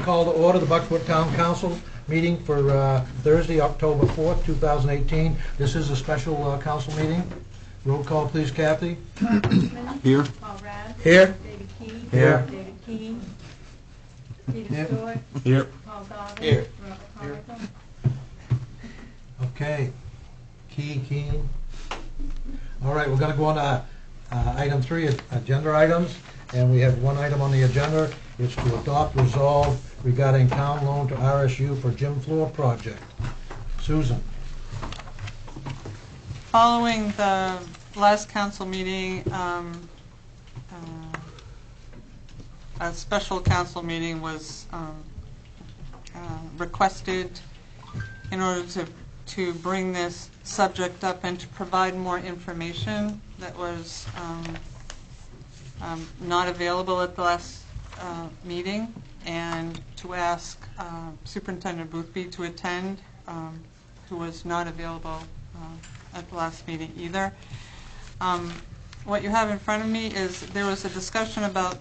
call to order the Bucksport Town Council meeting for Thursday, October 4th, 2018. This is a special council meeting. Roll call, please, Kathy. Here. Paul Rad. Here. David Key. Here. David Keane. Peter Here. Stewart. Here. Paul Goddard. Here. Robert Carmichael. Okay. Keene. All right, we're going to go on to item 3, agenda items. And we have one item on the agenda. It's to adopt resolve regarding town loan to RSU for gym floor project. Susan. Following the last council meeting, a special council meeting was requested in order to bring this subject up and to provide more information that was not available at the last meeting, and to ask Superintendent Boothby to attend, who was not available at the last meeting either. What you have in front of me is there was a discussion about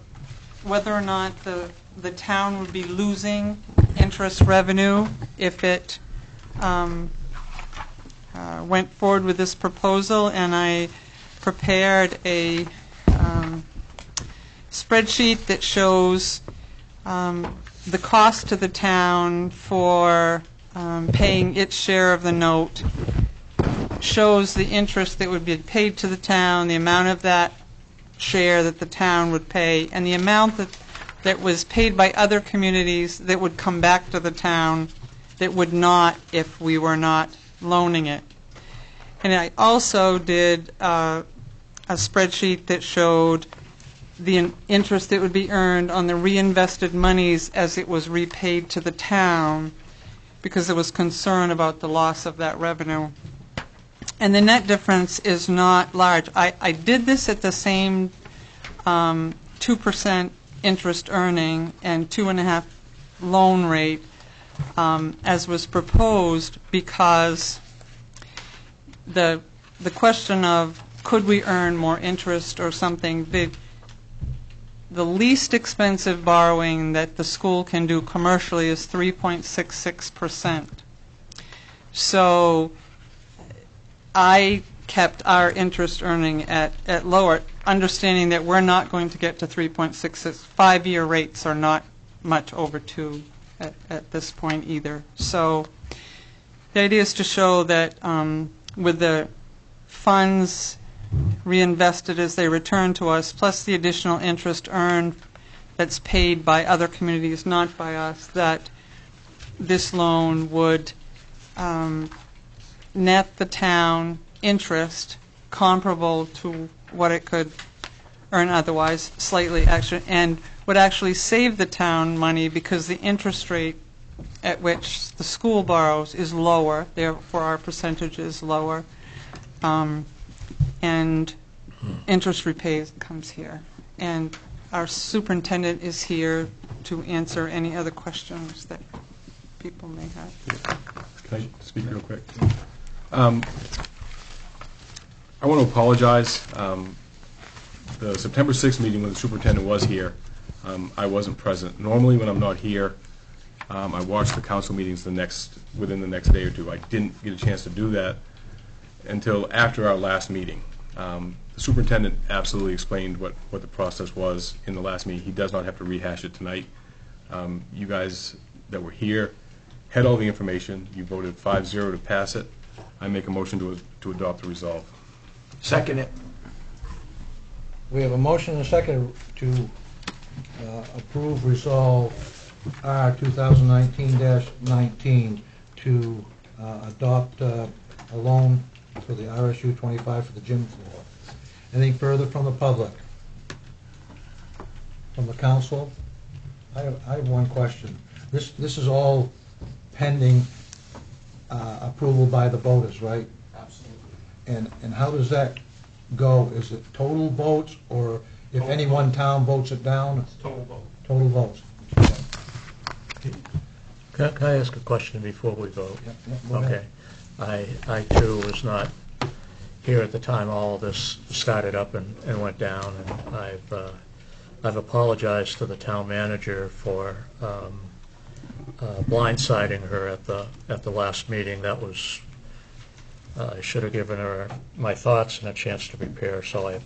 whether or not the town would be losing interest revenue if it went forward with this proposal, and I prepared a spreadsheet that shows the cost to the town for paying its share of the note, shows the interest that would be paid to the town, the amount of that share that the town would pay, and the amount that was paid by other communities that would come back to the town that would not if we were not loaning it. And I also did a spreadsheet that showed the interest that would be earned on the reinvested monies as it was repaid to the town, because there was concern about the loss of that revenue. And the net difference is not large. I did this at the same 2% interest earning and 2.5% loan rate as was proposed, because the question of could we earn more interest or something, the least expensive borrowing that the school can do commercially is 3.66%. So I kept our interest earning at lower, understanding that we're not going to get to 3.66. 5-year rates are not much over 2 at this point either. So the idea is to show that with the funds reinvested as they return to us, plus the additional interest earned that's paid by other communities, not by us, that this loan would net the town interest comparable to what it could earn otherwise, slightly extra, and would actually save the town money because the interest rate at which the school borrows is lower, therefore our percentage is lower, and interest repays comes here. And our superintendent is here to answer any other questions that people may have. Can I speak real quick? I want to apologize. The September 6th meeting when the superintendent was here, I wasn't present. Normally when I'm not here, I watch the council meetings within the next day or two. I didn't get a chance to do that until after our last meeting. The superintendent absolutely explained what the process was in the last meeting. He does not have to rehash it tonight. You guys that were here had all the information. You voted 5-0 to pass it. I make a motion to adopt the resolve. Second it. We have a motion and a second to approve resolve R 2019-19 to adopt a loan for the RSU 25 for the gym floor. Anything further from the public? From the council? I have one question. This is all pending approval by the voters, right? Absolutely. And how does that go? Is it total votes, or if any one town votes it down? It's total vote. Total votes. Can I ask a question before we vote? Go ahead. Okay. I too was not here at the time all of this started up and went down, and I've apologized to the town manager for blindsiding her at the last meeting. That was, I should have given her my thoughts and a chance to prepare, so I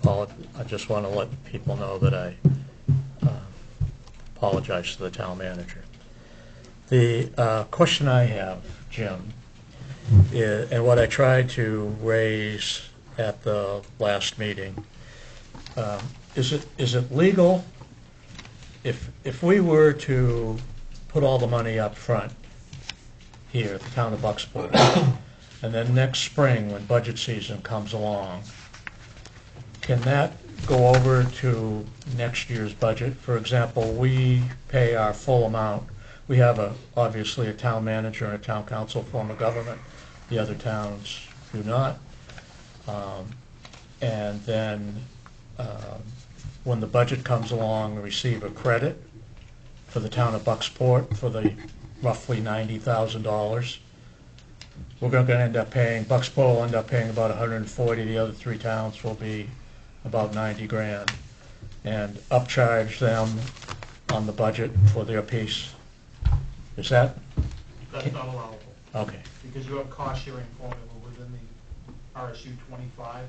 just want to let people know that I apologize to the town manager. The question I have, Jim, and what I tried to raise at the last meeting, is it legal if we were to put all the money up front here at the town of Bucksport, and then next spring when budget season comes along, can that go over to next year's budget? For example, we pay our full amount. We have obviously a town manager and a town council form of government. The other towns do not. And then when the budget comes along, we receive a credit for the town of Bucksport for the roughly $90,000. We're going to end up paying, Bucksport will end up paying about $140,000. The other three towns will be about $90,000, and upcharge them on the budget for their piece. Is that? That's not allowable, Okay. because you have cost-sharing formula within the RSU 25.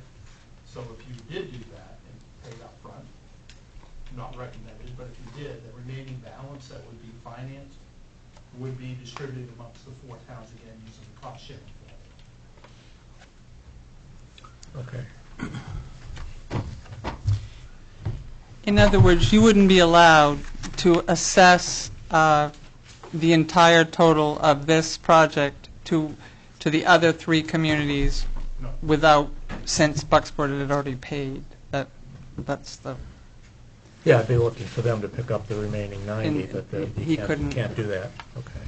So if you did do that and paid up front, not recommended, but if you did, the remaining balance that would be financed would be distributed amongst the four towns again using the cost-sharing formula. Okay. In other words, you wouldn't be allowed to assess the entire total of this project to the other three communities No. without, since Bucksport had already paid. That's the. Yeah, I'd be looking for them to pick up the remaining 90, And but he couldn't. can't do that. Okay.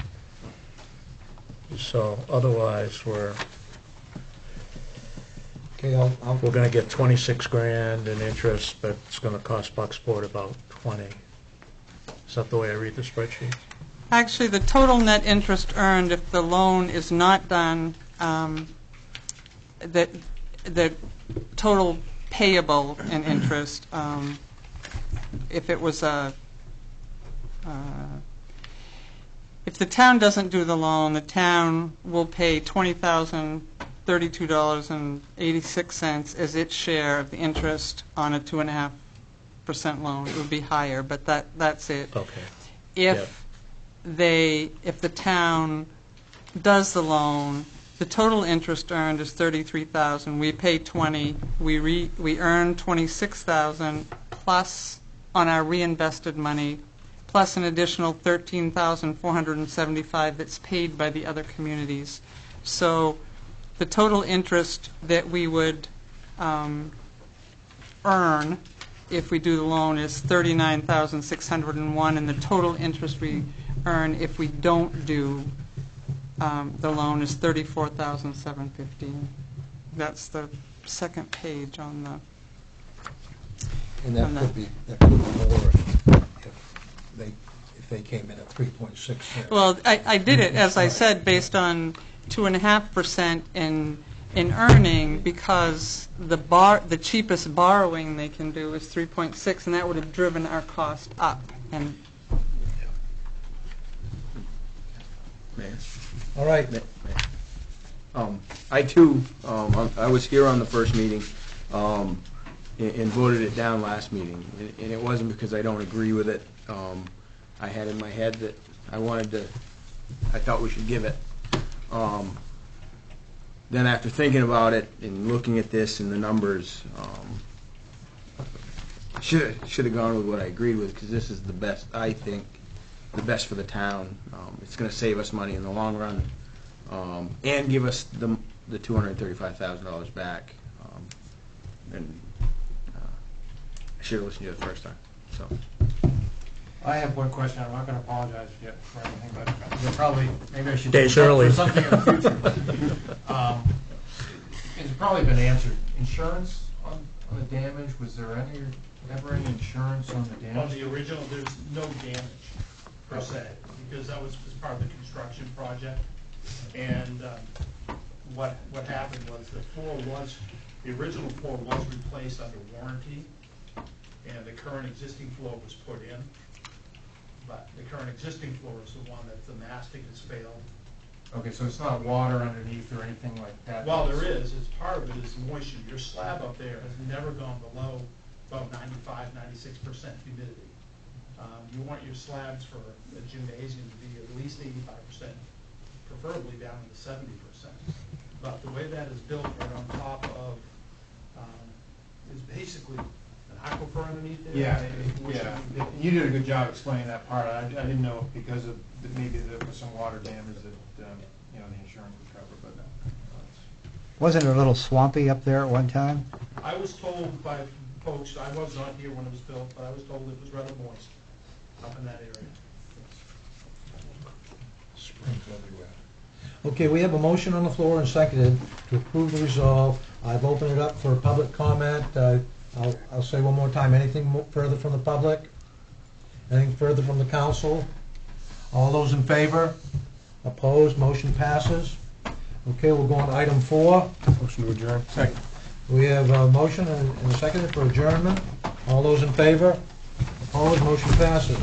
So otherwise, we're Okay, I'll going to get 26 grand in interest, but it's going to cost Bucksport about 20. Is that the way I read the spreadsheet? Actually, the total net interest earned if the loan is not done, the total payable in interest, if it was if the town doesn't do the loan, the town will pay $20,032.86 as its share of the interest on a 2.5% loan. It would be higher, but that's it. Okay. If the town does the loan, the total interest earned is $33,000. We pay $20,000. We earn $26,000 plus on our reinvested money, plus an additional $13,475 that's paid by the other communities. So the total interest that we would earn if we do the loan is $39,601, and the total interest we earn if we don't do the loan is $34,715. That's the second page on the. And on that the- could be more if they came in at 3.6 cents. Well, I did it, as I said, based on 2.5% in earning, because the cheapest borrowing they can do is 3.6, and that would have driven our cost up. And Mayor. All right, I too, I was here on the first meeting and voted it down last meeting, and it wasn't because I don't agree with it. I had in my head that I thought we should give it. Then after thinking about it and looking at this and the numbers, should have gone with what I agreed with, because this is the best, I think, the best for the town. It's going to save us money in the long run, and give us the $235,000 back. And I should have listened to it the first time. So. I have one question. I'm not going to apologize yet for anything, but maybe I should. Days do that early. For something in the future. It's probably been answered. Insurance on the damage, was there ever any insurance on the damage? On the original, there's no damage per se, because that was part of the construction project. And what happened was the original floor was replaced under warranty, and the current existing floor was put in. but the current existing floor is the one that the mastic has failed. Okay, so it's not water underneath or anything like that? Well, there is, it's part of it is moisture. Your slab up there has never gone below about 95, 96% humidity. You want your slabs for a gymnasium to be at least 85%, preferably down to 70%. But the way that is built right on top of, is basically an aquifer underneath there. Yeah, which yeah. you- You did a good job explaining that part. I didn't know if because of, maybe there was some water damage that, you know, the insurance would cover, but no. Wasn't it a little swampy up there at one time? I was told by folks, I was not here when it was built, but I was told it was rather moist up in that area. Okay, we have a motion on the floor and seconded to approve the resolve. I've opened it up for public comment. I'll say one more time, anything further from the public? Anything further from the council? All those in favor? Opposed? Motion passes. Okay, we'll go on to item 4. Motion to adjourn. Second. We have a motion and a second for adjournment. All those in favor? Opposed? Motion passes.